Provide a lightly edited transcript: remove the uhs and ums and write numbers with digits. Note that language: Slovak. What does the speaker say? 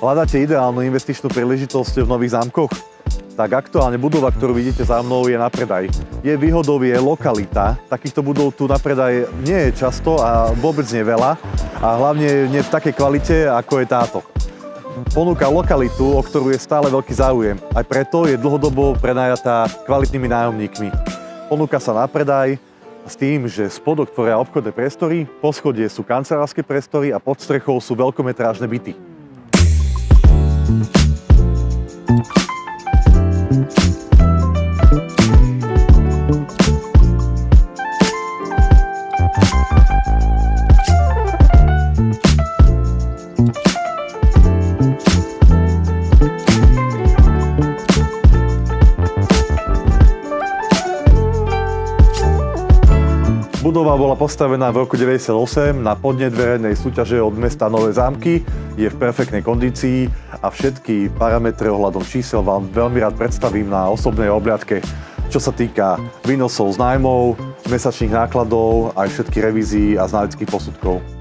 Hľadáte ideálnu investičnú príležitosť v Nových Zámkoch? Tak aktuálne budova, ktorú vidíte za mnou, je na predaj. Je výhodou, je lokalita. Takýchto budov tu na predaj nie je často a vôbec nie veľa. A hlavne nie v takej kvalite, ako je táto. Ponúka lokalitu, o ktorú je stále veľký záujem. Aj preto je dlhodobo prenajatá kvalitnými nájomníkmi. Ponúka sa na predaj s tým, že spodok tvoria obchodné priestory, po schode sú kancelárske priestory a pod strechou sú veľkometrážne byty. Budova bola postavená v roku 1998 na podnet verejnej súťaže od mesta Nové Zámky, je v perfektnej kondícii a všetky parametre ohľadom čísel vám veľmi rád predstavím na osobnej obhliadke. Čo sa týka výnosov z nájmov, mesačných nákladov, aj všetky revízií a znaleckých posudkov.